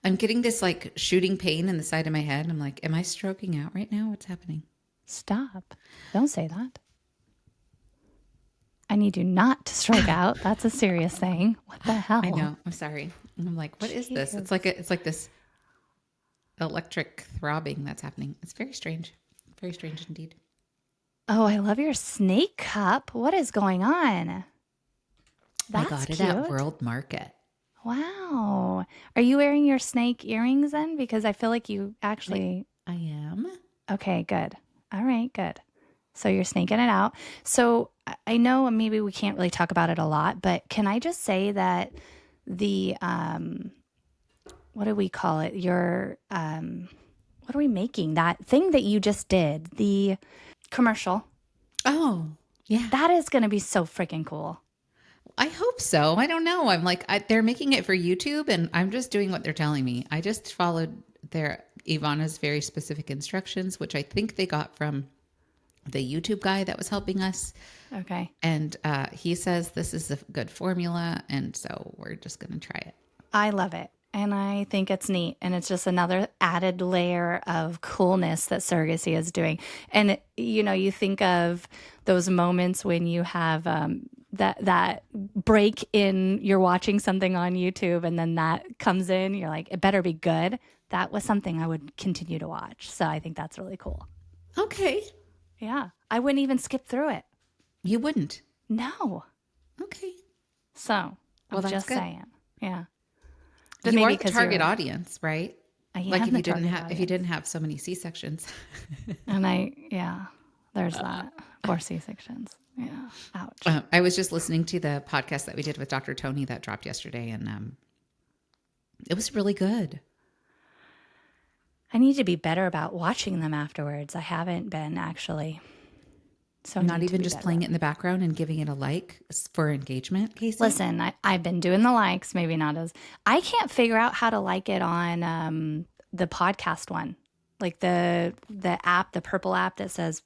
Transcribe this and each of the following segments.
I'm getting this like shooting pain in the side of my head. I'm like, am I stroking out right now? What's happening? Stop. Don't say that. I need you not to stroke out. That's a serious thing. What the hell? I know. I'm sorry. And I'm like, what is this? Jeez. It's like this electric throbbing that's happening. It's very strange. Very strange indeed. Oh, I love your snake cup. What is going on? That's I got it cute. at World Market. Wow. Are you wearing your snake earrings then? Because I feel like you actually. I am. Okay, good. All right, good. So you're snaking it out. So I know maybe we can't really talk about it a lot, but can I just say that the, what do we call it? Your, what are we making? That thing that you just did, the commercial. Oh, yeah. That is going to be so freaking cool. I hope so. I don't know. I'm like, they're making it for YouTube and I'm just doing what they're telling me. I just followed Ivana's very specific instructions, which I think they got from the YouTube guy that was helping us. Okay. And he says this is a good formula. And so we're just going to try it. I love it. And I think it's neat. And it's just another added layer of coolness that surrogacy is doing. And, you know, you think of those moments when you have that break in, you're watching something on YouTube and then that comes in, you're like, it better be good. That was something I would continue to watch. So I think that's really cool. Okay. Yeah. I wouldn't even skip through it. You wouldn't? No. Okay. So Well, I'm that's just good. saying. Yeah. But you are the target audience, right? I like am if the you didn't target have if you didn't have so many C-sections. And there's that. 4 C-sections. Yeah. Ouch. I was just listening to the podcast that we did with Dr. Tony that dropped yesterday, and it was really good. I need to be better about watching them afterwards. I haven't been actually. So not even just playing it in the background and giving it a like for engagement, Casey? Listen, I've been doing the likes, maybe not as. I can't figure out how to like it on the podcast one, like the app, the purple app that says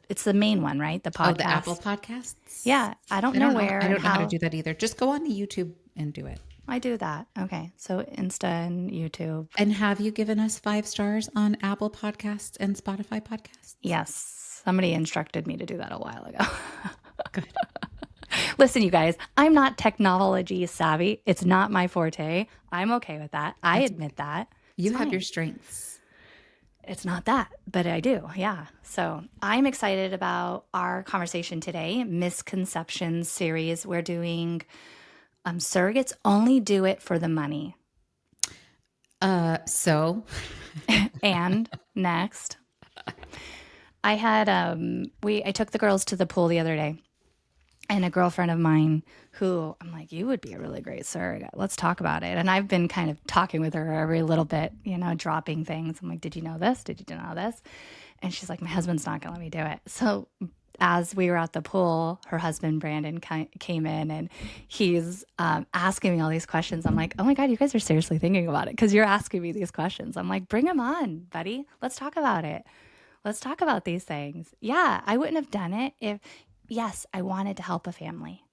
it's the main one, right? The podcast. Oh, the Apple Podcasts. Yeah, I don't know where. I don't know how to do that either. Just go on the YouTube and do it. I do that. Okay, so Insta and YouTube. And have you given us 5 stars on Apple Podcasts and Spotify Podcasts? Yes. Somebody instructed me to do that a while ago. Good. Listen, you guys, I'm not technology savvy. It's not my forte. I'm okay with that. I admit that. You have your strengths. It's not that, but I do. Yeah. So I'm excited about our conversation today. Misconception series. We're doing surrogates only do it for the money. So. And next. I had I took the girls to the pool the other day, and a girlfriend of mine who I'm like, you would be a really great surrogate. Let's talk about it. And I've been kind of talking with her every little bit, you know, dropping things. I'm like, did you know this? Did you know this? And she's like, my husband's not going to let me do it. So as we were at the pool, her husband, Brandon, came in and he's asking me all these questions. I'm like, oh my God, you guys are seriously thinking about it because you're asking me these questions. I'm like, bring them on, buddy. Let's talk about it. Let's talk about these things. Yeah, I wouldn't have done it if, yes, I wanted to help a family.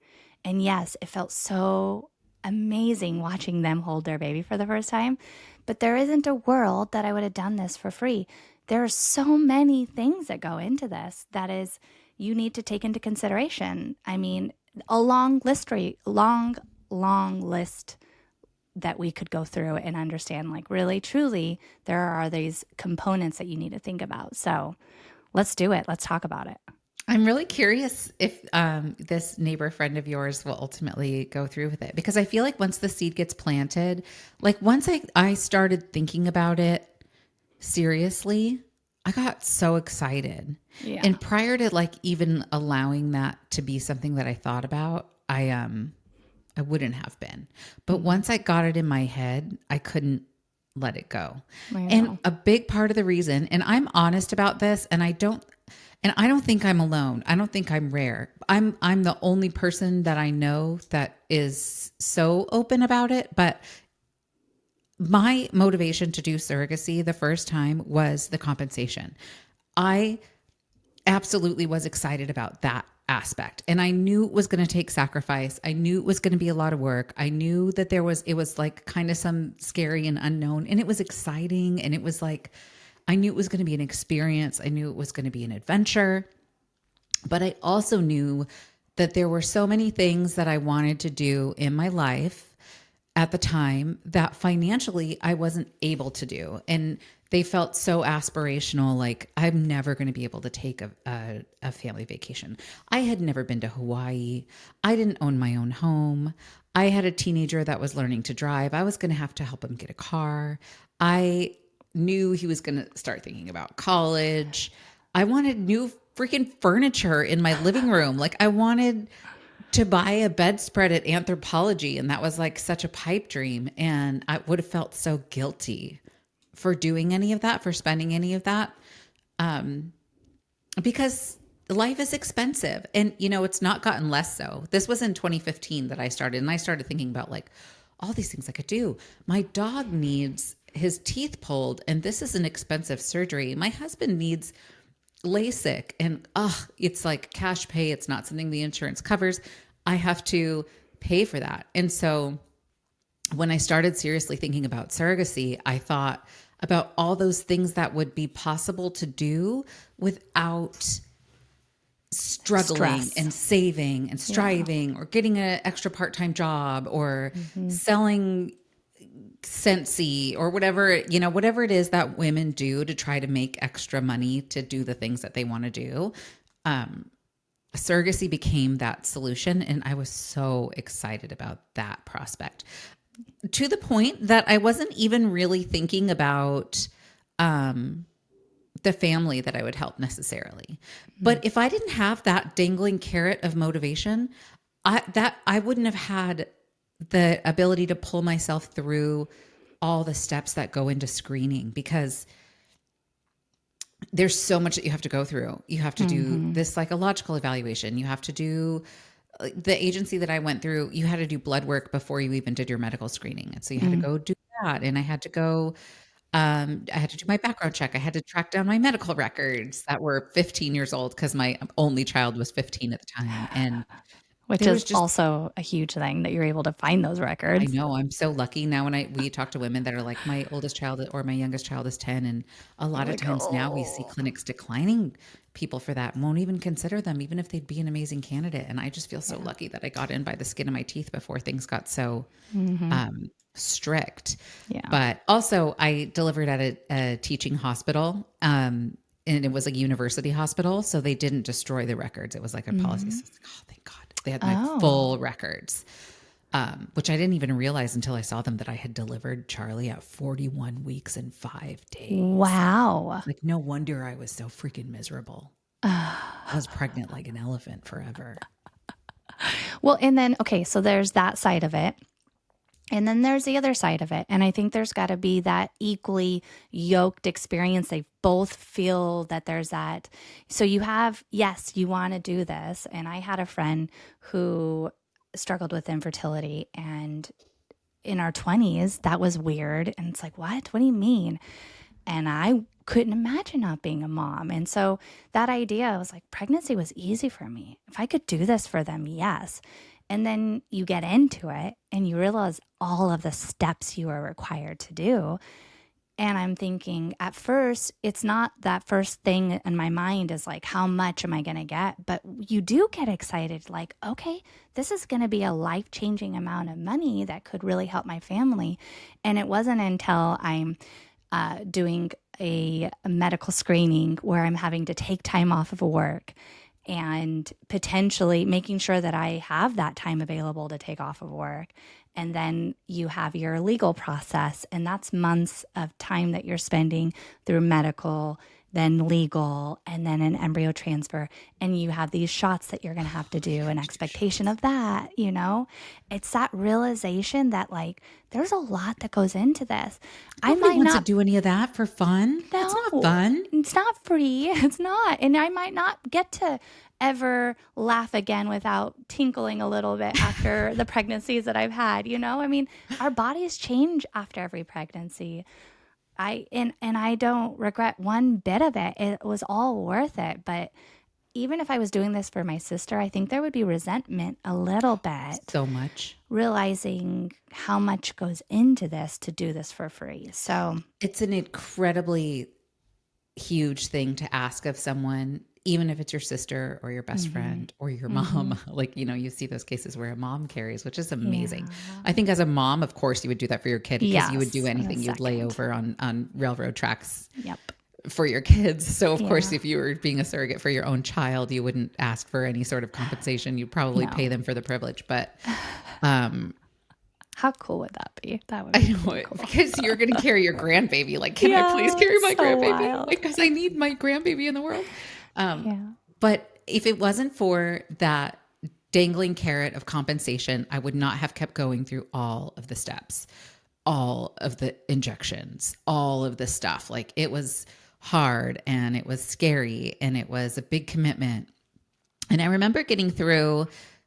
And yes, it felt so amazing watching them hold their baby for the first time. But there isn't a world that I would have done this for free. There are so many things that go into this that is you need to take into consideration. I mean, a long list that we could go through and understand, like, really, truly, there are these components that you need to think about. So let's do it. Let's talk about it. I'm really curious if this neighbor friend of yours will ultimately go through with it, because I feel like once the seed gets planted, like once I started thinking about it seriously, I got so excited. Yeah. And prior to like even allowing that to be something that I thought about, I wouldn't have been. But once I got it in my head, I couldn't let it go. And a big part of the reason, and I'm honest about this, and I don't think I'm alone. I don't think I'm rare. I'm the only person that I know that is so open about it. But my motivation to do surrogacy the first time was the compensation. I absolutely was excited about that aspect. And I knew it was going to take sacrifice. I knew it was going to be a lot of work. I knew that it was like kind of some scary and unknown, and it was exciting. And it was like, I knew it was going to be an experience. I knew it was going to be an adventure. But I also knew that there were so many things that I wanted to do in my life at the time that financially I wasn't able to do. And they felt so aspirational, like I'm never going to be able to take a family vacation. I had never been to Hawaii. I didn't own my own home. I had a teenager that was learning to drive. I was going to help him get a car. I knew he was going to start thinking about college. I wanted new freaking furniture in my living room. Like I wanted to buy a bedspread at Anthropology, and that was like such a pipe dream. And I would have felt so guilty for doing any of that, for spending any of that, because life is expensive. And, you know, it's not gotten less so. This was in 2015 that I started, and I started thinking about like all these things I could do. My dog needs his teeth pulled, and this is an expensive surgery. My husband needs LASIK, and it's like cash pay. It's not something the insurance covers. I have to pay for that. And so when I started seriously thinking about surrogacy, I thought about all those things that would be possible to do without struggling Stress. and saving and striving, or getting an extra part-time job, or selling Scentsy, or whatever, you know, whatever it is that women do to try to make extra money to do the things that they want to do. Surrogacy became that solution. And I was so excited about that prospect, to the point that I wasn't even really thinking about the family that I would help necessarily. But if I didn't have that dangling carrot of motivation, I wouldn't have had the ability to pull myself through all the steps that go into screening, because there's so much that you have to go through. You have to do this psychological evaluation. You have to do the agency that I went through. You had to do blood work before you even did your medical screening. And so you had to go do that. And I had to go, I had to do my background check. I had to track down my medical records that were 15 years old, because my only child was 15 at the time. And Which there is was just, also a huge thing that you're able to find those I records. know, I'm so lucky now. When we talk to women that are like, my oldest child or my youngest child is 10. And a lot of Like, times now we see oh. clinics declining people for that, won't even consider them, even if they'd be an amazing candidate. And I just feel so lucky that I got in by the skin of my teeth before things got so strict. Yeah. But also I delivered at a teaching hospital. And it was a university hospital. So they didn't destroy the records. It was like a policy. So I was like, oh, thank God. They had my full records, which I didn't even realize until I saw them, that I had delivered Charlie at 41 weeks and 5 days. Wow. Like, no wonder I was so freaking miserable. I was pregnant like an elephant forever. Well, and then, okay, so there's that side of it. And then there's the other side of it. And I think there's got to be that equally yoked experience. They both feel that there's that. So you have, yes, you want to do this. And I had a friend who struggled with infertility, and in our 20s, that was weird. And it's like, what? What do you mean? And I couldn't imagine not being a mom. And so that idea was like, pregnancy was easy for me. If I could do this for them, yes. And then you get into it and you realize all of the steps you are required to do. And I'm thinking, at first, it's not that first thing in my mind is like, how much am I going to get? But you do get excited, like, okay, this is going to be a life-changing amount of money that could really help my family. And it wasn't until I'm doing a medical screening where I'm having to take time off of work and potentially making sure that I have that time available to take off of work. And then you have your legal process, and that's months of time that you're spending through medical, then legal, and then an embryo transfer. And you have these shots that you're going to have to do, an expectation of that, you know? It's that realization that, like, there's a lot that goes into this. Nobody wants to do any of that for fun. No, It's not fun. It's not free. It's not. And I might not get to ever laugh again without tinkling a little bit after the pregnancies that I've had, you know? I mean, our bodies change after every pregnancy. I don't regret one bit of it. It was all worth it. But even if I was doing this for my sister, I think there would be resentment a little bit, So much. realizing how much goes into this to do this for free. So It's an incredibly huge thing to ask of someone, even if it's your sister or your best friend or your mom. Like, you see those cases where a mom carries, which is amazing. yeah. I think as a mom, of course, you would do that for your kid because you would do Yes, in a anything. You'd lay second. over on railroad tracks Yep. for your kids. So, of course, Yeah. if you were being a surrogate for your own child, you wouldn't ask for any sort of compensation. You'd probably No. pay them for the privilege. But How cool would that be? That would I be know pretty it cool. because you're going to carry your grandbaby. Like, can I please Yeah, carry my so grandbaby? wild. Because I need my grandbaby in the world. Yeah. But if it wasn't for that dangling carrot of compensation, I would not have kept going through all of the steps, all of the injections, all of the stuff. Like, it was hard and it was scary and it was a big commitment. And I remember getting through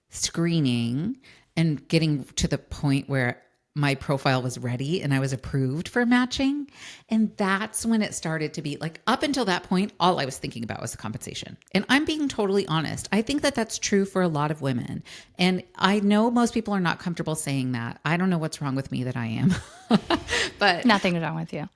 screening and getting to the point where my profile was ready and I was approved for matching. And that's when it started to be like, up until that point, all I was thinking about was the compensation. And I'm being totally honest. I think that that's true for a lot of women. And I know most people are not comfortable saying that. I don't know what's wrong with me that I am. But Nothing's wrong with you.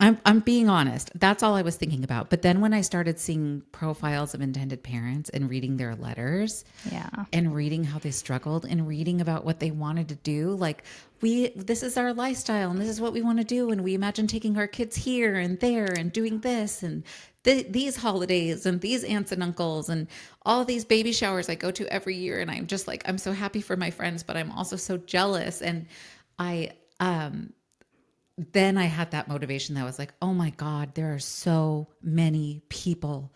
I'm being honest. That's all I was thinking about. But then when I started seeing profiles of intended parents and reading their letters Yeah. and reading how they struggled and reading about what they wanted to do, like this is our lifestyle and this is what we want to do. And we imagine taking our kids here and there and doing this and these holidays and these aunts and uncles and all these baby showers I go to every year. And I'm just like, I'm so happy for my friends, but I'm also so jealous. And then I had that motivation that was like, oh my God, there are so many people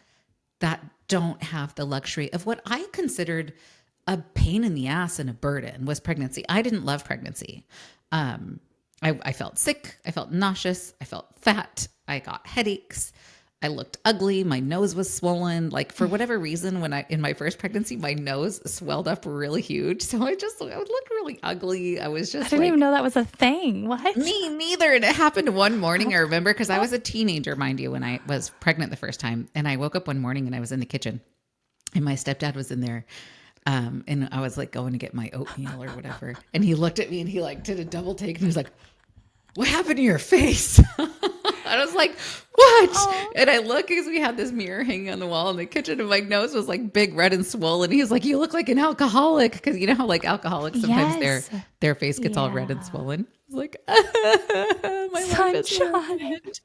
that don't have the luxury of what I considered a pain in the ass and a burden was pregnancy. I didn't love pregnancy. I felt sick. I felt nauseous. I felt fat. I got headaches. I looked ugly. My nose was swollen. Like, for whatever reason, in my first pregnancy, my nose swelled up really huge. So I would look really ugly. I was I just didn't like, even know that was a thing. What? me neither. And it happened one morning. I remember because I was a teenager, mind you, when I was pregnant the first time. And I woke up one morning and I was in the kitchen and my stepdad was in there. And I was like going to get my oatmeal or whatever. And he looked at me and he like did a double take and he was like, what happened to your face? I was like, what? Oh. And I look because we had this mirror hanging on the wall in the kitchen and my nose was like big, red and swollen. He was like, you look like an alcoholic. Because you know how like alcoholics, sometimes Yes. their face gets all red and Yeah. swollen. I was like, my life is Sunshine. ruined.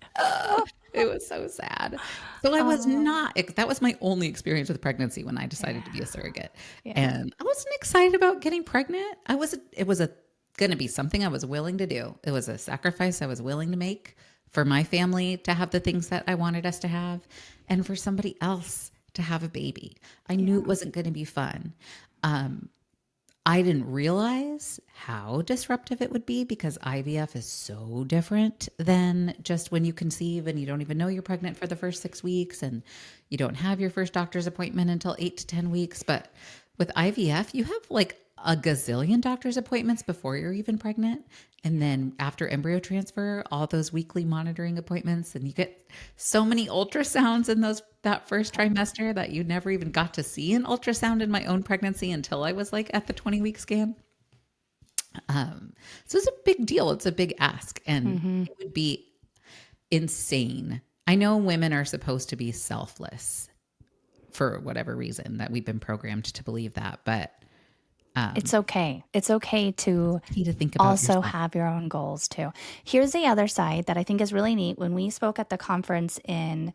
It was so sad. So I was not, that was my only experience with pregnancy when I decided to be a surrogate. Yeah. And I wasn't excited about getting pregnant. It was going to be something I was willing to do. It was a sacrifice I was willing to make for my family to have the things that I wanted us to have and for somebody else to have a baby. I knew it wasn't going to be fun. I didn't realize how disruptive it would be because IVF is so different than just when you conceive and you don't even know you're pregnant for the first 6 weeks and you don't have your first doctor's appointment until 8 to 10 weeks. But with IVF, you have like a gazillion doctor's appointments before you're even pregnant. And then after embryo transfer, all those weekly monitoring appointments, and you get so many ultrasounds in that first trimester that you never even got to see an ultrasound in my own pregnancy until I was like at the 20-week scan. So it's a big deal. It's a big ask, and it would be insane. I know women are supposed to be selfless for whatever reason that we've been programmed to believe that, but It's okay. It's okay to you need to think about also yourself. have your own goals too. Here's the other side that I think is really neat. When we spoke at the conference in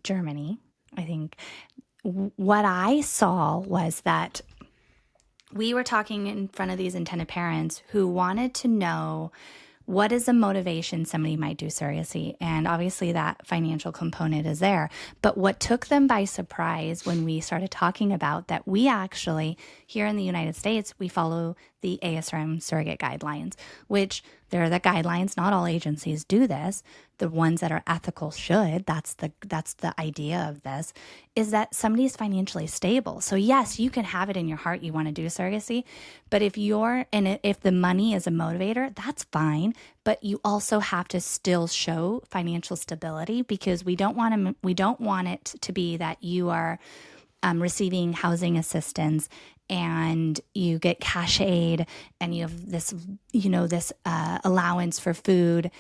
Germany, I think what I saw was that we were talking in front of these intended parents who wanted to know what is the motivation somebody might do surrogacy. And obviously that financial component is there. But what took them by surprise when we started talking about that, we actually, here in the United States, we follow the ASRM surrogate guidelines, which they're the guidelines. Not all agencies do this. The ones that are ethical should. That's the idea of this, is that somebody's financially stable. So yes, you can have it in your heart you want to do surrogacy, but if the money is a motivator, that's fine. But you also have to still show financial stability, because we don't want it to be that you are receiving housing assistance and you get cash aid and you have this, allowance for food.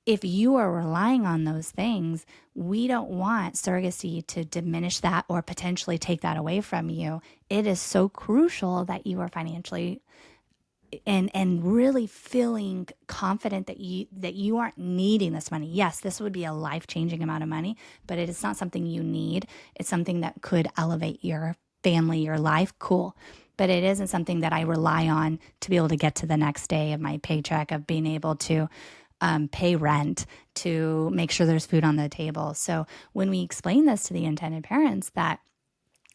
If you are relying on those things, we don't want surrogacy to diminish that or potentially take that away from you. It is so crucial that you are financially and really feeling confident that you aren't needing this money. Yes, this would be a life-changing amount of money, but it is not something you need. It's something that could elevate your family, your life. Cool. But it isn't something that I rely on to be able to get to the next day of my paycheck, of being able to pay rent, to make sure there's food on the table. So when we explain this to the intended parents, that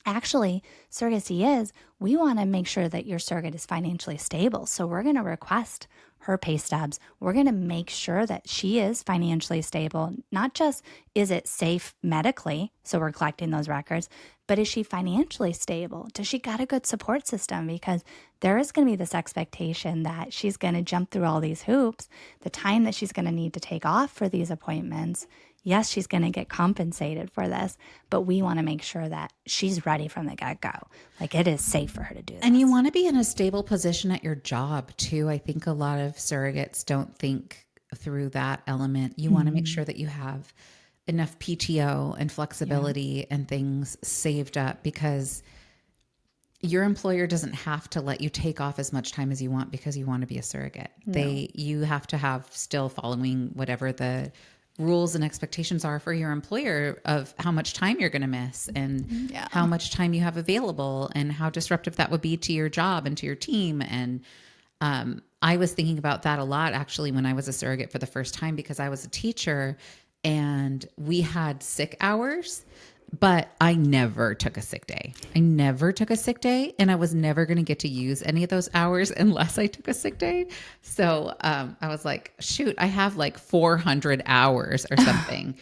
actually surrogacy is, we want to make sure that your surrogate is financially stable. So we're going to request her pay stubs. We're going to make sure that she is financially stable. Not just is it safe medically, so we're collecting those records, but is she financially stable? Does she got a good support system? Because there is going to be this expectation that she's going to jump through all these hoops, the time that she's going to need to take off for these appointments. Yes, she's going to get compensated for this, but we want to make sure that she's ready from the get-go. Like, it is safe for her to do this. And you want to be in a stable position at your job too. I think a lot of surrogates don't think through that element. You want to make sure that you have enough PTO and flexibility and things saved up, because your employer doesn't have to let you take off as much time as you want because you want to be a surrogate. No. You have to have still following whatever the rules and expectations are for your employer of how much time you're going to miss and how much time you have available and how disruptive that would be to your job and to your team. And I was thinking about that a lot actually when I was a surrogate for the first time, because I was a teacher and we had sick hours, but I never took a sick day. And I was never going to get to use any of those hours unless I took a sick day. So I was like, shoot, I have like 400 hours or something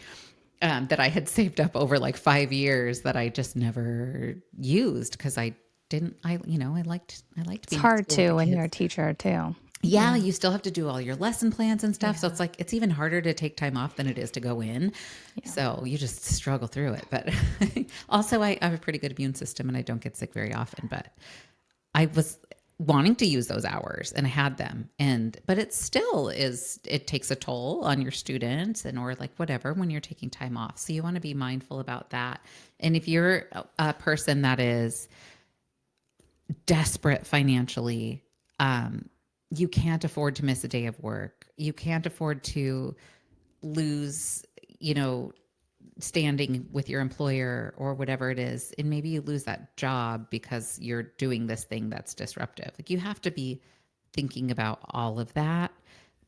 that I had saved up over like 5 years that I just never used because I liked being it's hard too when you're a teacher too. Yeah, you still have to do all your lesson plans and stuff. So it's like, it's even harder to take time off than it is to go in. Yeah. So you just struggle through it. But also I have a pretty good immune system and I don't get sick very often, but I was wanting to use those hours and I had them. But it still it takes a toll on your students or like whatever, when you're taking time off. So you want to be mindful about that. And if you're a person that is desperate financially, you can't afford to miss a day of work. You can't afford to lose, standing with your employer or whatever it is. And maybe you lose that job because you're doing this thing that's disruptive. Like, you have to be thinking about all of that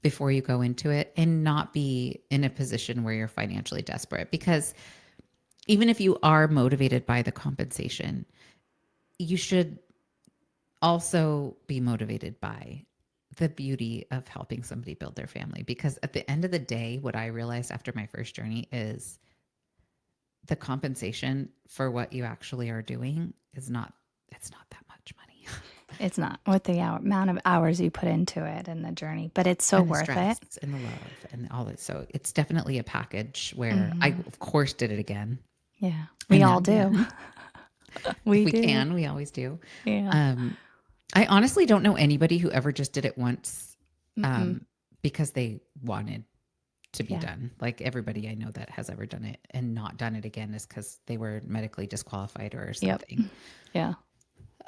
before you go into it and not be in a position where you're financially desperate. Because even if you are motivated by the compensation, you should also be motivated by the beauty of helping somebody build their family. Because at the end of the day, what I realized after my first journey is the compensation for what you actually are doing it's not that much money. It's not with the amount of hours you put into it and the journey, but it's so worth it. And the love and all that. So it's definitely a package where I, of course, did it again. Yeah, we all do. we can. We always do. Yeah. I honestly don't know anybody who ever just did it once because they wanted to be done. Like, everybody I know that has ever done it and not done it again is because they were medically disqualified or something. Yep.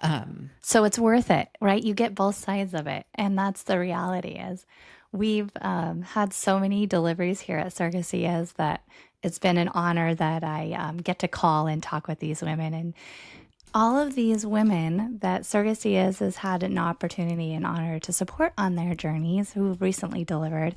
Yeah. So it's worth it, right? You get both sides of it. And that's the reality is we've had so many deliveries here at Surrogacy is that it's been an honor that I get to call and talk with these women. And all of these women that Surrogacy has had an opportunity and honor to support on their journeys who recently delivered,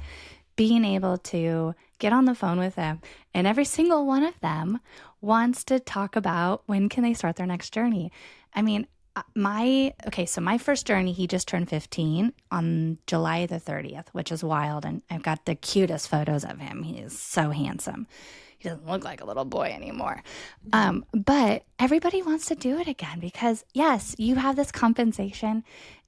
being able to get on the phone with them. And every single one of them wants to talk about when can they start their next journey. I mean, So my first journey, he just turned 15 on July the 30th, which is wild. And I've got the cutest photos of him. He is so handsome. He doesn't look like a little boy anymore. But everybody wants to do it again because, yes, you have this compensation.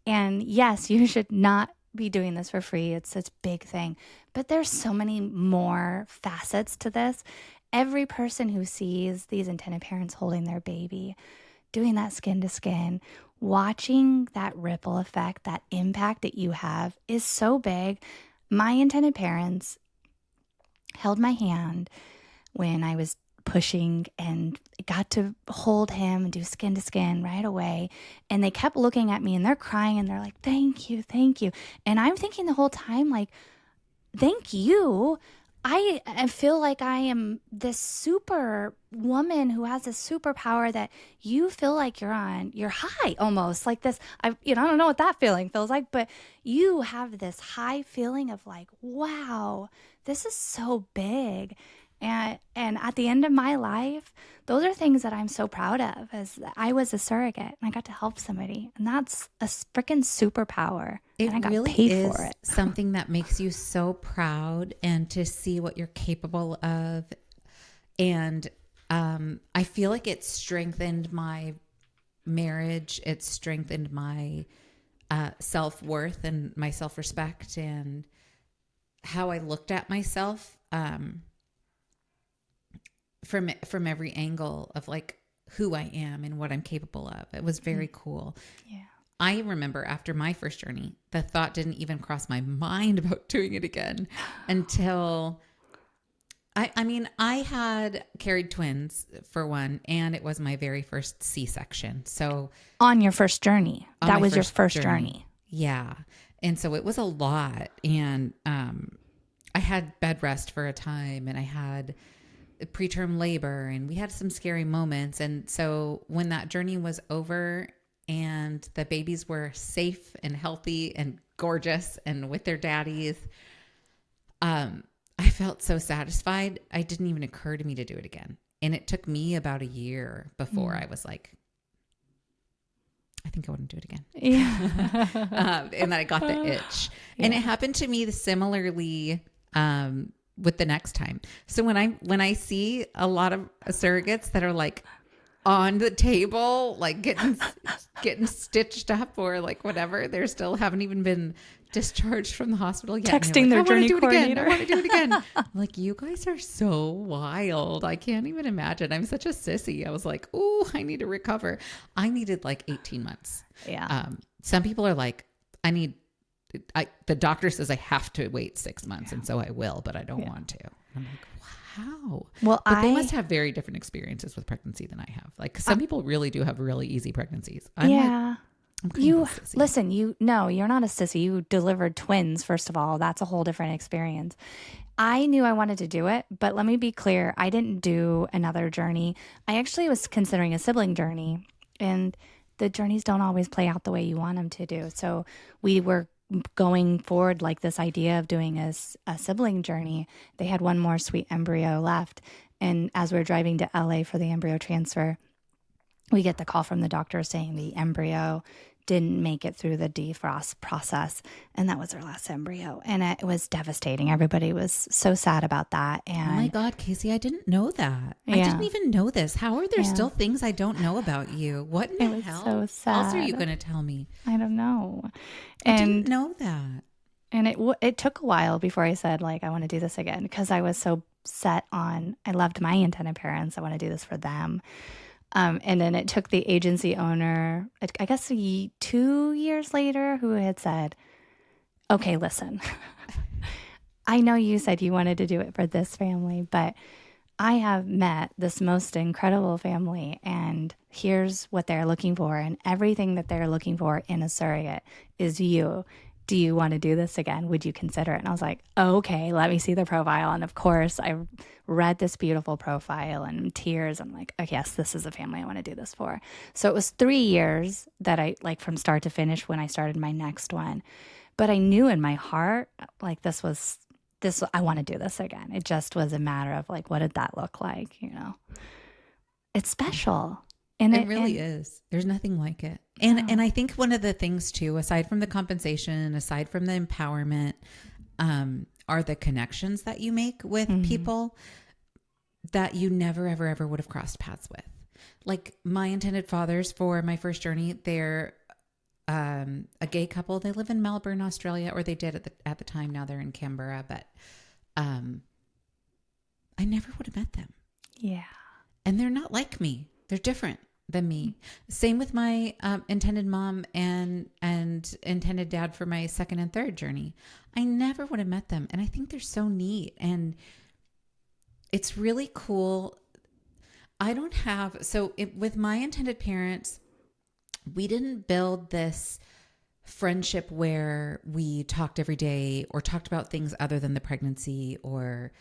And yes, you should not be doing this for free. It's such a big thing. But there's so many more facets to this. Every person who sees these intended parents holding their baby, doing that skin to skin, watching that ripple effect, that impact that you have is so big. My intended parents held my hand when I was pushing and got to hold him and do skin to skin right away. And they kept looking at me and they're crying and they're like, thank you, thank you. And I'm thinking the whole time, like, thank you. I feel like I am this super woman who has this superpower that you feel like you're high almost like this. I don't know what that feeling feels like, but you have this high feeling of like, wow, this is so big. And at the end of my life, those are things that I'm so proud of as I was a surrogate and I got to help somebody. And that's a freaking superpower. It and I got really paid is for it. something that makes you so proud and to see what you're capable of. And I feel like it strengthened my marriage. It strengthened my self-worth and my self-respect and how I looked at myself. From every angle of like who I am and what I'm capable of. It was very cool. Yeah. I remember after my first journey, the thought didn't even cross my mind about doing it again until I had carried twins for one, and it was my very first C-section. So On your first journey, that was your first journey. Yeah. And so it was a lot. And I had bed rest for a time and I had preterm labor and we had some scary moments. And so when that journey was over and the babies were safe and healthy and gorgeous and with their daddies, I felt so satisfied. It didn't even occur to me to do it again. And it took me about a year before I was like, I think I want to do it again. Yeah. And then I got the itch. Yeah. And it happened to me similarly with the next time. So when I see a lot of surrogates that are like on the table, like getting stitched up or like whatever, they're still haven't even been discharged from the hospital yet. Texting their journey coordinator. I want to do it again. I'm like, you guys are so wild. I can't even imagine. I'm such a sissy. I was like, oh, I need to recover. I needed like 18 months. Yeah. Some people are like, the doctor says I have to wait 6 months, and so I will, but I don't want to. I'm like, wow. Well, but they must have very different experiences with pregnancy than I have. Like some people really do have really easy pregnancies. I'm you're not a sissy. You delivered twins, first of all. That's a whole different experience. I knew I wanted to do it, but let me be clear. I didn't do another journey. I actually was considering a sibling journey, and the journeys don't always play out the way you want them to do. So we were going forward like this idea of doing a sibling journey. They had one more sweet embryo left. And as we're driving to LA for the embryo transfer, we get the call from the doctor saying the embryo didn't make it through the defrost process. And that was our last embryo. And it was devastating. Everybody was so sad about that. And oh my God, Casey, I didn't know that. Yeah. I didn't even know this. How are there still things I don't know about you? What in the hell? So sad. What else are you going to tell me? I don't know. I didn't know that. And it took a while before I said, like, I want to do this again, because I was so set on, I loved my intended parents. I want to do this for them. And then it took the agency owner, I guess 2 years later, who had said, okay, listen, I know you said you wanted to do it for this family, but I have met this most incredible family, and here's what they're looking for. And everything that they're looking for in a surrogate is you. Do you want to do this again? Would you consider it? And I was like, okay, let me see the profile. And of course, I read this beautiful profile and tears. I'm like, oh, yes, this is a family I want to do this for. So it was 3 years that I, like, from start to finish when I started my next one. But I knew in my heart, like, I want to do this again. It just was a matter of, like, what did that look like? You know, it's special. And It really is. There's nothing like it. And I think one of the things too, aside from the compensation, aside from the empowerment, are the connections that you make with people that you never, ever, ever would have crossed paths with. Like my intended fathers for my first journey, they're a gay couple. They live in Melbourne, Australia, or they did at the time. Now they're in Canberra, but I never would have met them. Yeah. And they're not like me. They're different than me. Same with my intended mom and intended dad for my second and third journey. I never would have met them. And I think they're so neat. And it's really cool. With my intended parents, we didn't build this friendship where we talked every day or talked about things other than the pregnancy or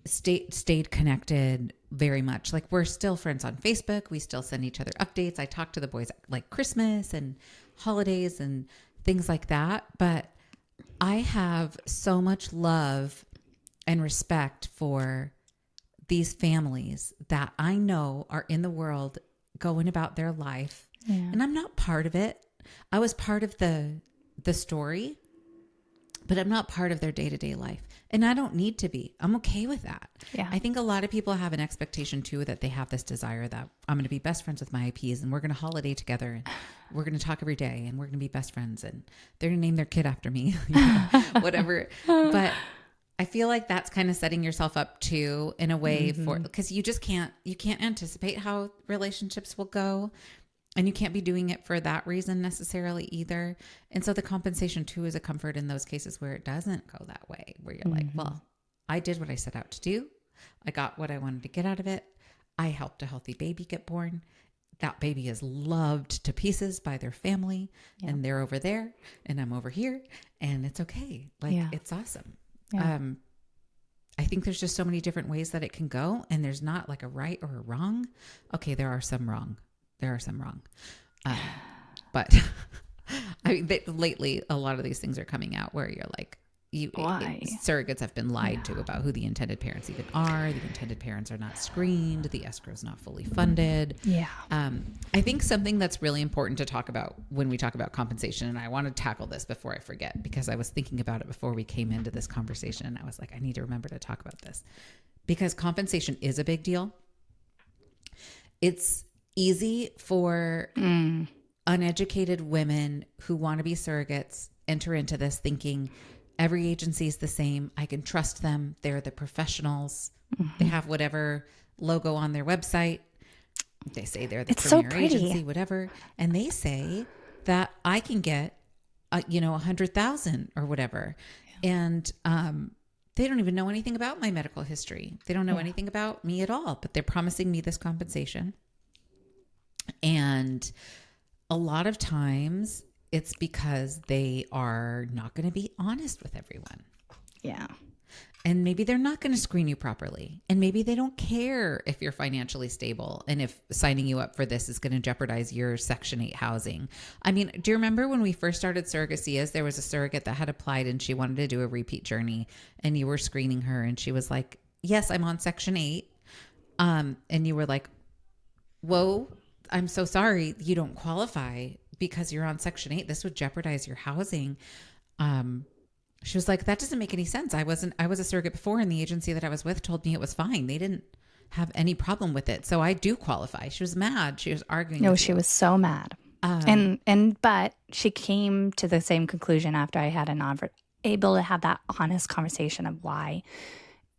stayed connected very much. Like we're still friends on Facebook. We still send each other updates. I talk to the boys like Christmas and holidays and things like that. But I have so much love and respect for these families that I know are in the world going about their life. Yeah. And I'm not part of it. I was part of the story, but I'm not part of their day-to-day life. And I don't need to be. I'm okay with that. Yeah. I think a lot of people have an expectation too, that they have this desire that I'm going to be best friends with my IPs and we're going to holiday together and we're going to talk every day and we're going to be best friends and they're going to name their kid after me, whatever. But I feel like that's kind of setting yourself up too in a way because you can't anticipate how relationships will go. And you can't be doing it for that reason necessarily either. And so the compensation too is a comfort in those cases where it doesn't go that way, where you're like, well, I did what I set out to do. I got what I wanted to get out of it. I helped a healthy baby get born. That baby is loved to pieces by their family and they're over there and I'm over here and it's okay. It's awesome. Yeah. I think there's just so many different ways that it can go and there's not like a right or a wrong. Okay. There are some wrong. But I mean, lately, a lot of these things are coming out where you're like, surrogates have been lied to about who the intended parents even are. The intended parents are not screened. The escrow is not fully funded. Yeah. I think something that's really important to talk about when we talk about compensation, and I want to tackle this before I forget, because I was thinking about it before we came into this conversation. And I was like, I need to remember to talk about this because compensation is a big deal. It's easy for uneducated women who want to be surrogates enter into this thinking every agency is the same. I can trust them. They're the professionals. They have whatever logo on their website. They say they're the premier agency, whatever. And they say that I can get, 100,000 or whatever. Yeah. And, they don't even know anything about my medical history. They don't know anything about me at all, but they're promising me this compensation. And a lot of times it's because they are not going to be honest with everyone. Yeah. And maybe they're not going to screen you properly. And maybe they don't care if you're financially stable and if signing you up for this is going to jeopardize your Section 8 housing. I mean, do you remember when we first started Surrogacy, there was a surrogate that had applied and she wanted to do a repeat journey and you were screening her and she was like, yes, I'm on Section 8. And you were like, whoa, I'm so sorry. You don't qualify because you're on Section 8. This would jeopardize your housing. She was like, that doesn't make any sense. I was a surrogate before and the agency that I was with told me it was fine. They didn't have any problem with it. So I do qualify. She was mad. She was arguing. No, she was so mad. But she came to the same conclusion after I had able to have that honest conversation of why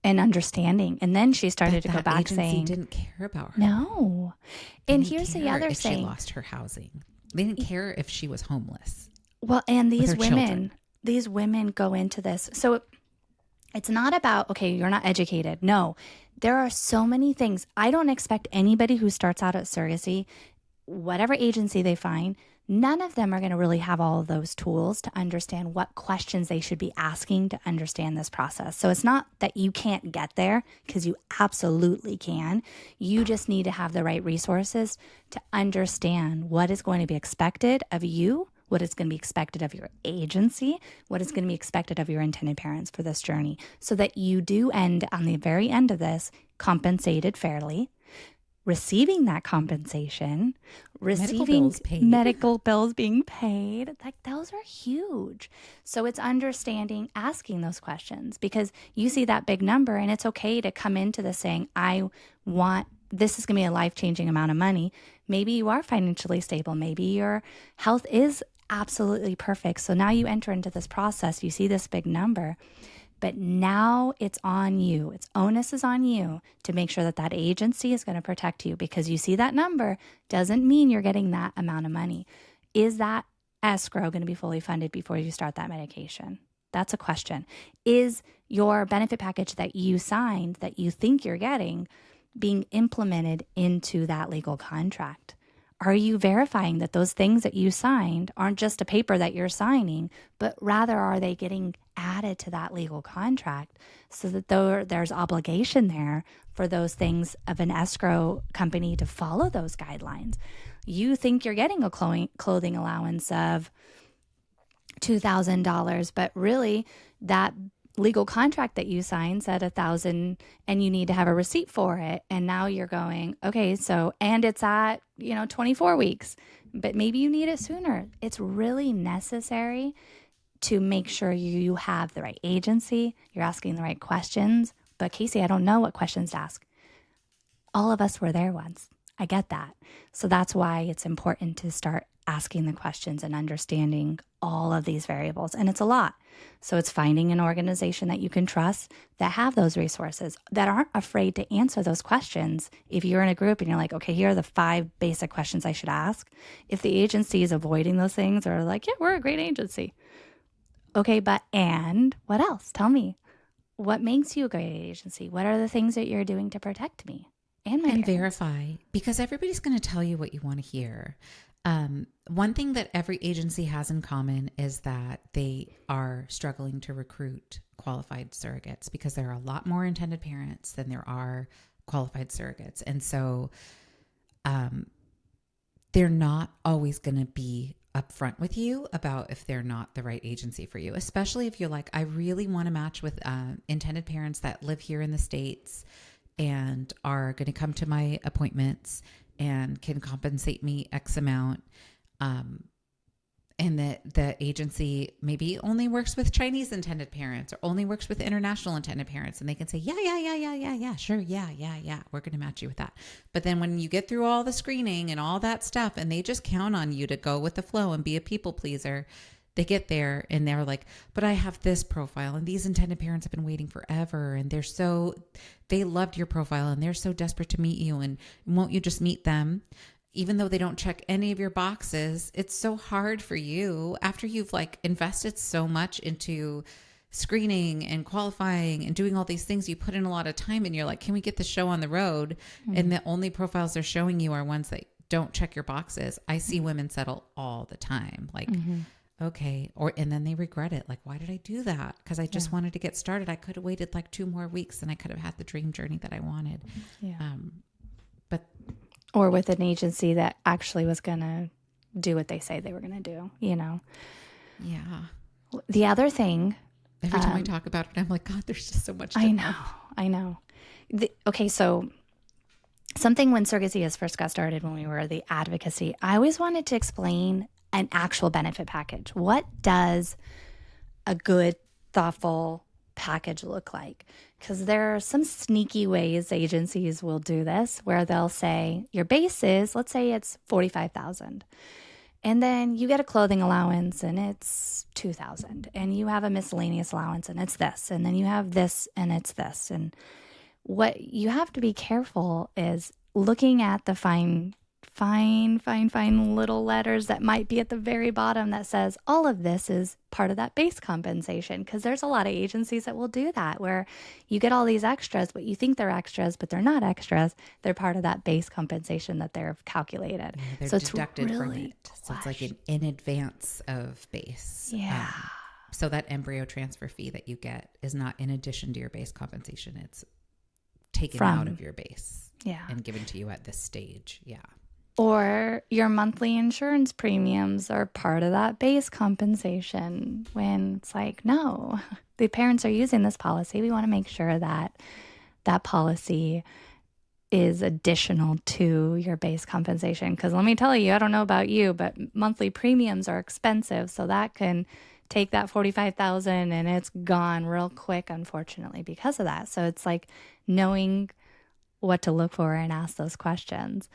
and understanding. And then she started to go back saying, didn't care about her. No. And here's the other saying. She lost her housing. They didn't care if she was homeless. Well, and these women go into this. So it's not about, okay, you're not educated. No, there are so many things. I don't expect anybody who starts out at surrogacy, whatever agency they find, none of them are going to really have all of those tools to understand what questions they should be asking to understand this process. So it's not that you can't get there, because you absolutely can. You just need to have the right resources to understand what is going to be expected of you, what is going to be expected of your agency, what is going to be expected of your intended parents for this journey, so that you do end on the very end of this compensated fairly, receiving that compensation, receiving bills paid. medical bills being paid, like those are huge. So it's understanding, asking those questions, because you see that big number and it's okay to come into this saying, this is going to be a life-changing amount of money. Maybe you are financially stable. Maybe your health is absolutely perfect. So now you enter into this process, you see this big number, but now it's on you. Its onus is on you to make sure that that agency is going to protect you, because you see that number doesn't mean you're getting that amount of money. Is that escrow going to be fully funded before you start that medication? That's a question. Is your benefit package that you signed that you think you're getting being implemented into that legal contract? Are you verifying that those things that you signed aren't just a paper that you're signing, but rather are they getting added to that legal contract so that there's obligation there for those things of an escrow company to follow those guidelines? You think you're getting a clothing allowance of $2,000, but really that legal contract that you signed said $1,000 and you need to have a receipt for it. And now you're going, okay, so, and it's at, 24 weeks, but maybe you need it sooner. It's really necessary to make sure you have the right agency, you're asking the right questions. But Casey, I don't know what questions to ask. All of us were there once. I get that. So that's why it's important to start asking the questions and understanding all of these variables. And it's a lot. So it's finding an organization that you can trust, that have those resources, that aren't afraid to answer those questions. If you're in a group and you're like, okay, here are the 5 basic questions I should ask. If the agency is avoiding those things or like, yeah, we're a great agency. Okay, and what else? Tell me. What makes you a great agency? What are the things that you're doing to protect me and my parents? Verify, because everybody's going to tell you what you want to hear. One thing that every agency has in common is that they are struggling to recruit qualified surrogates, because there are a lot more intended parents than there are qualified surrogates. And so they're not always going to be upfront with you about if they're not the right agency for you, especially if you're like, I really want to match with intended parents that live here in the States and are going to come to my appointments and can compensate me X amount. And that the agency maybe only works with Chinese intended parents or only works with international intended parents. And they can say, yeah, sure. Yeah. We're going to match you with that. But then when you get through all the screening and all that stuff, and they just count on you to go with the flow and be a people pleaser, they get there and they're like, but I have this profile and these intended parents have been waiting forever. And they loved your profile and they're so desperate to meet you. And won't you just meet them? Even though they don't check any of your boxes, it's so hard for you after you've invested so much into screening and qualifying and doing all these things. You put in a lot of time and you're like, can we get the show on the road? Mm-hmm. And the only profiles they're showing you are ones that don't check your boxes. I see women settle all the time. Okay. And then they regret it. Like, why did I do that? Because I just wanted to get started. I could have waited 2 more weeks and I could have had the dream journey that I wanted. Yeah. Or with an agency that actually was going to do what they say they were going to do, Yeah. The other thing. Every time I talk about it, I'm like, God, there's just so much to I know. Okay, so something when Surrogacy first got started, when we were the advocacy, I always wanted to explain an actual benefit package. What does a good, thoughtful package look like? Because there are some sneaky ways agencies will do this where they'll say your base is, let's say it's $45,000, and then you get a clothing allowance and it's $2,000, and you have a miscellaneous allowance and it's this, and then you have this and it's this. And what you have to be careful is looking at the fine little letters that might be at the very bottom that says all of this is part of that base compensation. Because there's a lot of agencies that will do that, where you get all these extras, but you think they're extras, but they're not extras. They're part of that base compensation that they're calculated. Yeah, they're deducted from it. So it's like in advance of base. Yeah. So that embryo transfer fee that you get is not in addition to your base compensation. It's taken out of your base and given to you at this stage. Yeah. Or your monthly insurance premiums are part of that base compensation, when it's like, no, the parents are using this policy. We want to make sure that that policy is additional to your base compensation. Because let me tell you, I don't know about you, but monthly premiums are expensive. So that can take that 45,000 and it's gone real quick, unfortunately, because of that. So it's like knowing what to look for and ask those questions.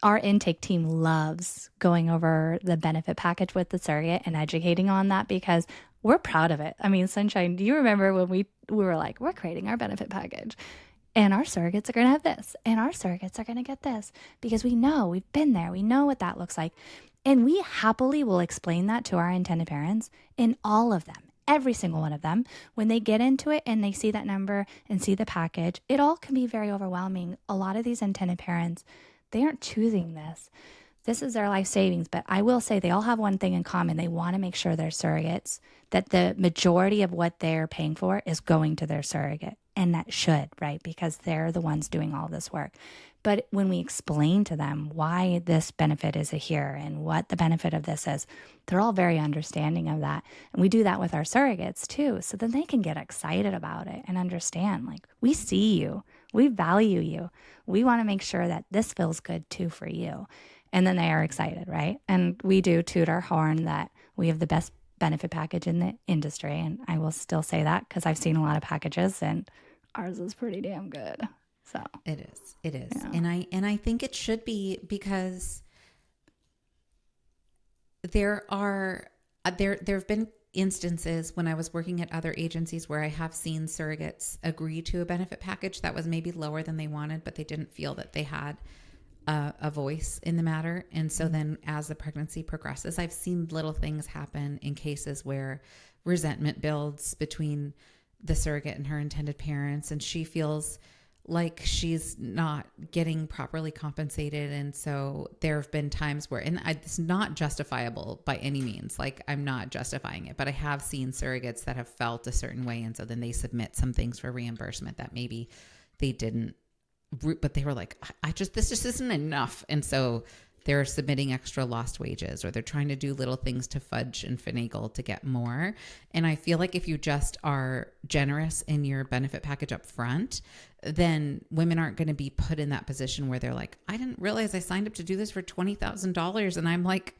Our intake team loves going over the benefit package with the surrogate and educating on that because we're proud of it. I mean, Sunshine, do you remember when we were like, we're creating our benefit package and our surrogates are going to have this and our surrogates are going to get this because we know we've been there. We know what that looks like. And we happily will explain that to our intended parents in all of them. Every single one of them, when they get into it and they see that number and see the package, it all can be very overwhelming. A lot of these intended parents, they aren't choosing this. This is their life savings. But I will say they all have one thing in common. They want to make sure their surrogates, that the majority of what they're paying for is going to their surrogate. And that should, right? Because they're the ones doing all this work. But when we explain to them why this benefit is here and what the benefit of this is, they're all very understanding of that. And we do that with our surrogates too. So then they can get excited about it and understand, like, we see you, we value you. We want to make sure that this feels good too for you. And then they are excited, right? And we do toot our horn that we have the best benefit package in the industry. And I will still say that because I've seen a lot of packages and ours is pretty damn good. So it is. Yeah. And I think it should be because there have been instances when I was working at other agencies where I have seen surrogates agree to a benefit package that was maybe lower than they wanted, but they didn't feel that they had a voice in the matter. And so then as the pregnancy progresses, I've seen little things happen in cases where resentment builds between the surrogate and her intended parents, and she feels like she's not getting properly compensated. And so there have been times where, and it's not justifiable by any means, like I'm not justifying it, but I have seen surrogates that have felt a certain way. And so then they submit some things for reimbursement that maybe they didn't, but they were like, this just isn't enough. And so they're submitting extra lost wages, or they're trying to do little things to fudge and finagle to get more. And I feel like if you just are generous in your benefit package up front, then women aren't going to be put in that position where they're like, I didn't realize I signed up to do this for $20,000. And I'm like,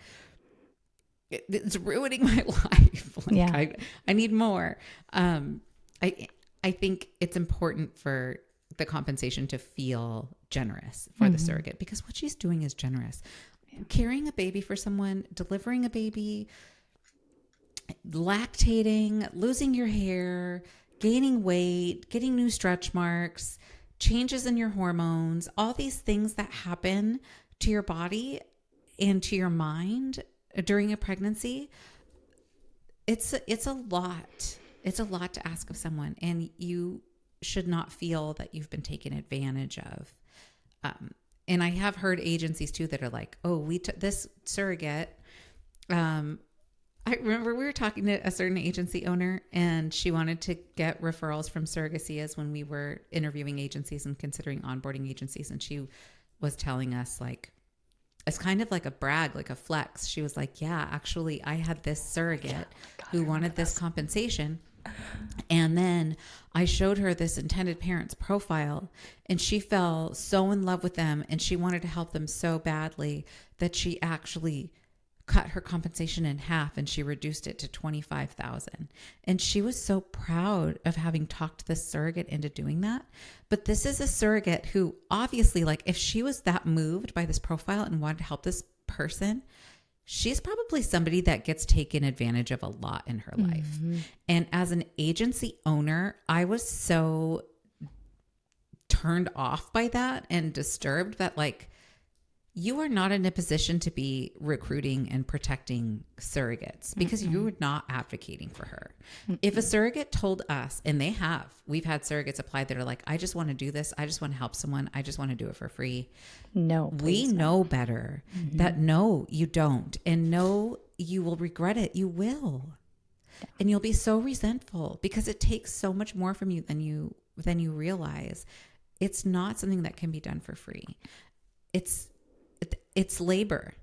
it's ruining my life. Like, Yeah. I need more. I think it's important for the compensation to feel generous for the surrogate, because what she's doing is generous. Yeah. Carrying a baby for someone, delivering a baby, lactating, losing your hair, gaining weight, getting new stretch marks, changes in your hormones, all these things that happen to your body and to your mind during a pregnancy. It's a lot. It's a lot to ask of someone, and you should not feel that you've been taken advantage of. And I have heard agencies too that are like, oh, we took this surrogate. I remember we were talking to a certain agency owner, and she wanted to get referrals from Surrogacy as when we were interviewing agencies and considering onboarding agencies. And she was telling us, like, it's kind of like a brag, like a flex. She was like, yeah, actually I had this surrogate who wanted this compensation. And then I showed her this intended parent's profile, and she fell so in love with them, and she wanted to help them so badly that she actually cut her compensation in half, and she reduced it to $25,000. And she was so proud of having talked this surrogate into doing that. But this is a surrogate who obviously, like, if she was that moved by this profile and wanted to help this person, she's probably somebody that gets taken advantage of a lot in her life. And as an agency owner, I was so turned off by that and disturbed that, like, you are not in a position to be recruiting and protecting surrogates because you are not advocating for her. If a surrogate told us, and we've had surrogates apply that are like, I just want to do this. I just want to help someone. I just want to do it for free. No, we know better that no, you don't. And no, you will regret it. You will. And you'll be so resentful because it takes so much more from you than you realize. It's not something that can be done for free. It's labor.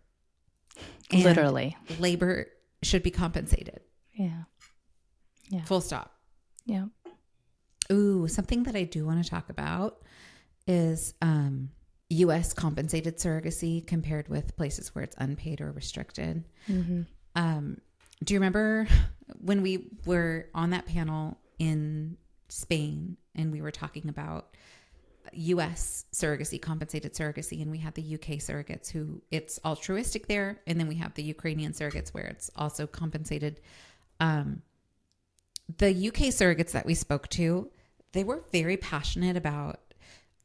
And literally. labor should be compensated. Yeah. Full stop. Yeah. Ooh, something that I do want to talk about is U.S. compensated surrogacy compared with places where it's unpaid or restricted. Mm-hmm. Do you remember when we were on that panel in Spain and we were talking about U.S. surrogacy, compensated surrogacy, and we had the UK surrogates who it's altruistic there, and then we have the Ukrainian surrogates where it's also compensated. The UK surrogates that we spoke to, they were very passionate about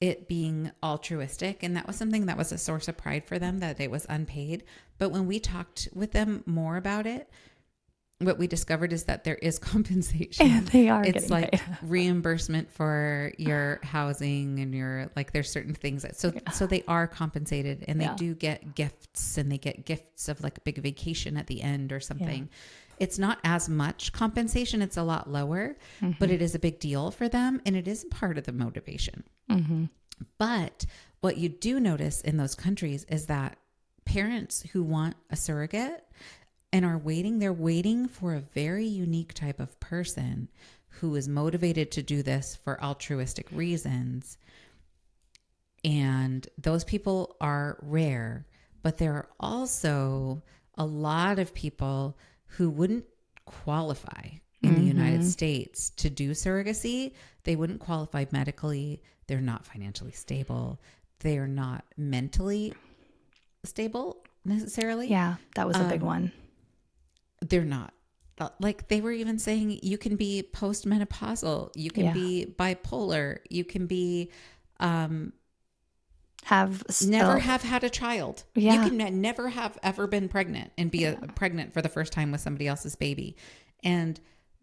it being altruistic, and that was something that was a source of pride for them, that it was unpaid. But when we talked with them more about it, what we discovered is that there is compensation. And they are it's getting like paid. reimbursement for your housing and your, like, there's certain things that so they are compensated, and they do get gifts, and they get gifts of like a big vacation at the end or something. It's not as much compensation, it's a lot lower, but it is a big deal for them, and it is part of the motivation. But what you do notice in those countries is that parents who want a surrogate and are waiting, they're waiting for a very unique type of person who is motivated to do this for altruistic reasons. And those people are rare, but there are also a lot of people who wouldn't qualify in the United States to do surrogacy. They wouldn't qualify medically. They're not financially stable. They're not mentally stable necessarily. Yeah, that was a big one. They're not. Like, they were even saying you can be postmenopausal, you can be bipolar, you can be never have had a child. You can never have ever been pregnant and be pregnant for the first time with somebody else's baby. And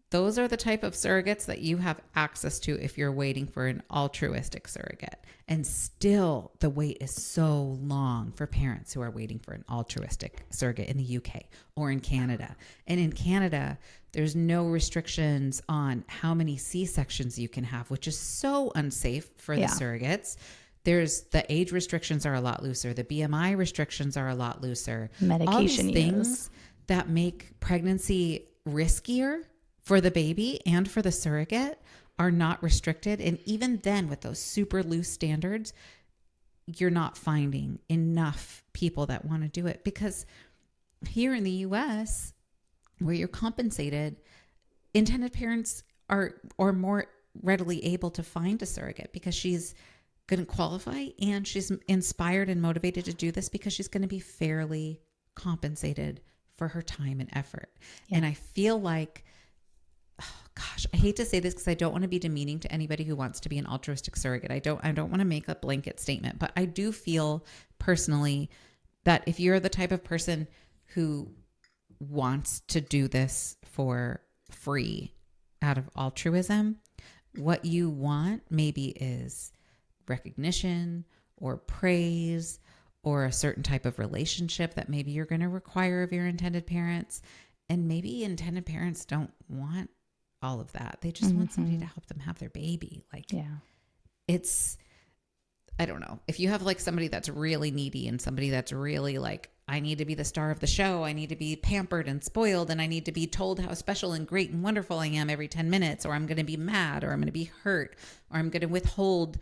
those are the type of surrogates that you have access to if you're waiting for an altruistic surrogate. And still, the wait is so long for parents who are waiting for an altruistic surrogate in the UK or in Canada. And in Canada, there's no restrictions on how many C-sections you can have, which is so unsafe for the surrogates. There's the age restrictions are a lot looser. The BMI restrictions are a lot looser. Medication all these things that make pregnancy riskier for the baby and for the surrogate are not restricted. And even then, with those super loose standards, you're not finding enough people that want to do it. Because here in the US, where you're compensated, intended parents are more readily able to find a surrogate because she's going to qualify and she's inspired and motivated to do this because she's going to be fairly compensated for her time and effort. And I feel like, gosh, I hate to say this because I don't want to be demeaning to anybody who wants to be an altruistic surrogate. I don't want to make a blanket statement, but I do feel personally that if you're the type of person who wants to do this for free out of altruism, what you want maybe is recognition or praise or a certain type of relationship that maybe you're going to require of your intended parents. And maybe intended parents don't want all of that. They just want somebody to help them have their baby. Like, it's, I don't know. If you have like somebody that's really needy and somebody that's really like, I need to be the star of the show, I need to be pampered and spoiled, and I need to be told how special and great and wonderful I am every 10 minutes, or I'm going to be mad, or I'm going to be hurt, or I'm going to withhold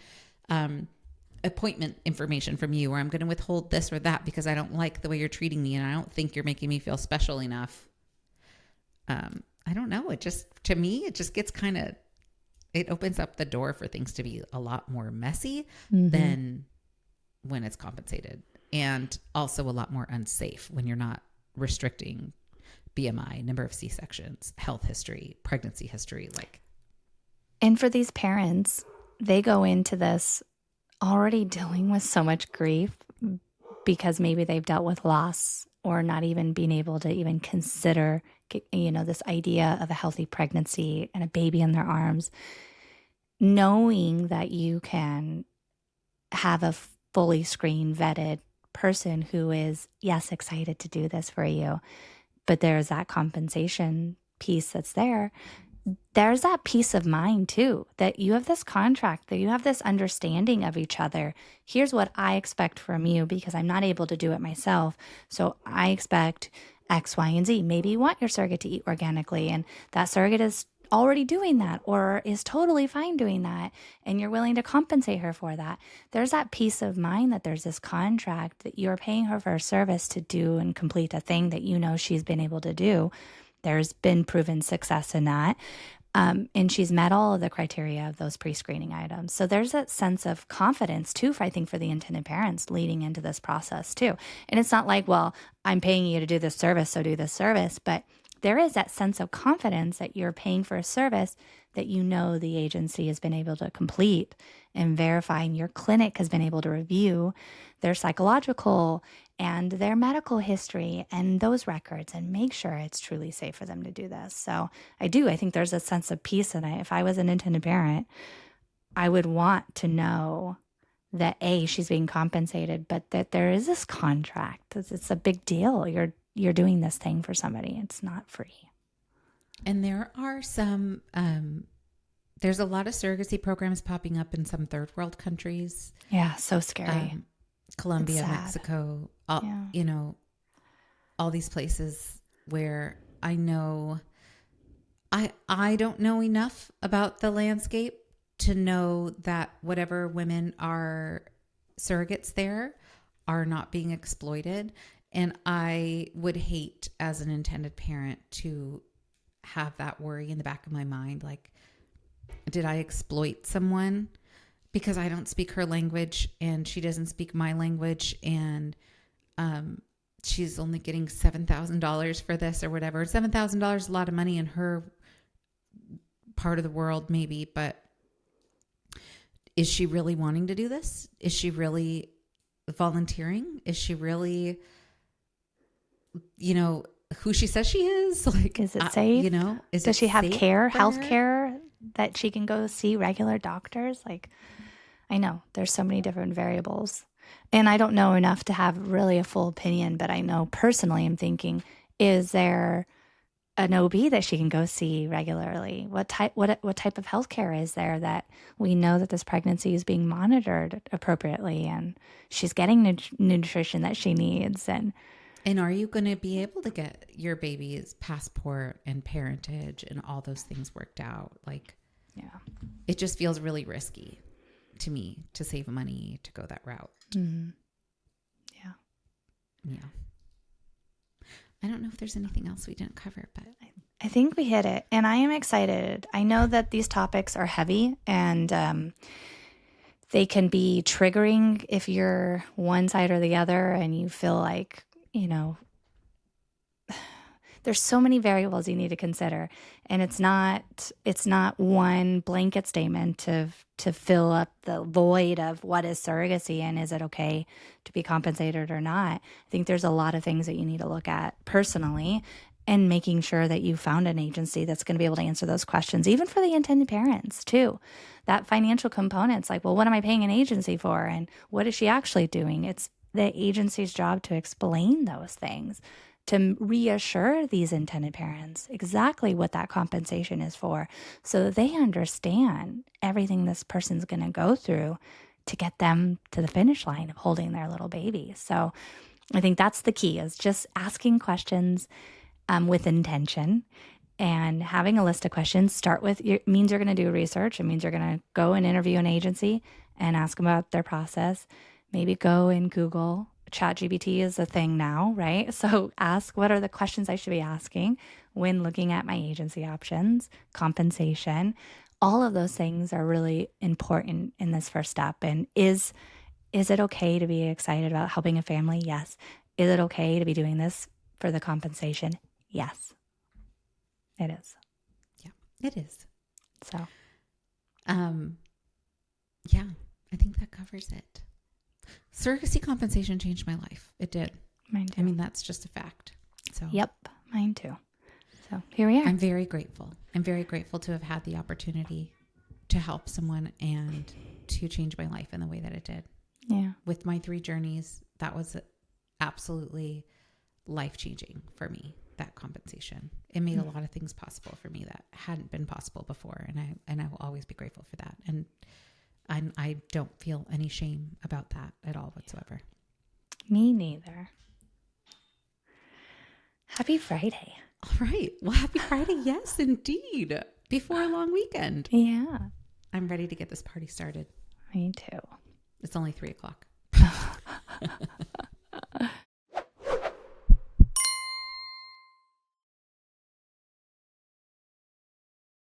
appointment information from you, or I'm going to withhold this or that because I don't like the way you're treating me and I don't think you're making me feel special enough. I don't know. It just, to me, it just gets kind of, it opens up the door for things to be a lot more messy than when it's compensated, and also a lot more unsafe when you're not restricting BMI, number of C-sections, health history, pregnancy history. Like, and for these parents, they go into this already dealing with so much grief because maybe they've dealt with loss or not even being able to even consider, you know, this idea of a healthy pregnancy and a baby in their arms. Knowing that you can have a fully screened, vetted person who is, yes, excited to do this for you, but there's that compensation piece that's there. There's that peace of mind too, that you have this contract, that you have this understanding of each other. Here's what I expect from you because I'm not able to do it myself. So I expect X, Y, and Z. Maybe you want your surrogate to eat organically, and that surrogate is already doing that or is totally fine doing that, and you're willing to compensate her for that, there's that peace of mind that there's this contract that you're paying her for a service to do and complete a thing that you know she's been able to do. There's been proven success in that. And she's met all of the criteria of those pre-screening items. So there's that sense of confidence too, I think, for the intended parents leading into this process too. And it's not like, well, I'm paying you to do this service, so do this service. But there is that sense of confidence that you're paying for a service that you know the agency has been able to complete and verify, and your clinic has been able to review their psychological and their medical history and those records and make sure it's truly safe for them to do this. So I think there's a sense of peace in it. If I was an intended parent, I would want to know that A, she's being compensated, but that there is this contract. It's a big deal. You're doing this thing for somebody. It's not free. And there are some, there's a lot of surrogacy programs popping up in some third world countries. Yeah, so scary. Colombia, Mexico, you know, all these places where I know I don't know enough about the landscape to know that whatever women are surrogates there are not being exploited. And I would hate as an intended parent to have that worry in the back of my mind. Like, did I exploit someone because I don't speak her language and she doesn't speak my language, and she's only getting $7,000 for this or whatever. $7,000 is a lot of money in her part of the world, maybe, but is she really wanting to do this? Is she really volunteering? Is she really, you know, who she says she is? Like, is it safe? You know, does she have health care that she can go see regular doctors? Like, I know there's so many different variables, and I don't know enough to have really a full opinion, but I know personally I'm thinking, is there an OB that she can go see regularly? What type of healthcare is there that we know that this pregnancy is being monitored appropriately and she's getting nutrition that she needs? And are you going to be able to get your baby's passport and parentage and all those things worked out? Like, yeah, it just feels really risky to me to save money to go that route. Mm-hmm. Yeah. I don't know if there's anything else we didn't cover, but I think we hit it, and I am excited. I know that these topics are heavy, and they can be triggering if you're one side or the other, and you feel like, you know, there's so many variables you need to consider, and it's not one blanket statement to fill up the void of what is surrogacy and is it okay to be compensated or not. I think there's a lot of things that you need to look at personally, and making sure that you found an agency that's going to be able to answer those questions, even for the intended parents too. That financial component's like, well, what am I paying an agency for, and what is she actually doing? It's the agency's job to explain those things, to reassure these intended parents exactly what that compensation is for, so that they understand everything this person's going to go through to get them to the finish line of holding their little baby. So I think that's the key, is just asking questions with intention, and having a list of questions. Start with, it means you're going to do research. It means you're going to go and interview an agency and ask them about their process. Maybe go and Google. ChatGPT is a thing now, right? So ask, what are the questions I should be asking when looking at my agency options, compensation. All of those things are really important in this first step. And is it okay to be excited about helping a family? Yes. Is it okay to be doing this for the compensation? Yes, it is. Yeah, it is. So, yeah, I think that covers it. Surrogacy compensation changed my life. It did. Mine too. I mean, that's just a fact. So, yep, mine too. So here we are. I'm very grateful. I'm very grateful to have had the opportunity to help someone and to change my life in the way that it did. Yeah. With my 3 journeys, that was absolutely life-changing for me, that compensation. It made a lot of things possible for me that hadn't been possible before. And I will always be grateful for that. And I don't feel any shame about that at all whatsoever. Me neither. Happy Friday. All right. Well, happy Friday. Yes, indeed. before a long weekend. Yeah. I'm ready to get this party started. Me too. It's only 3:00.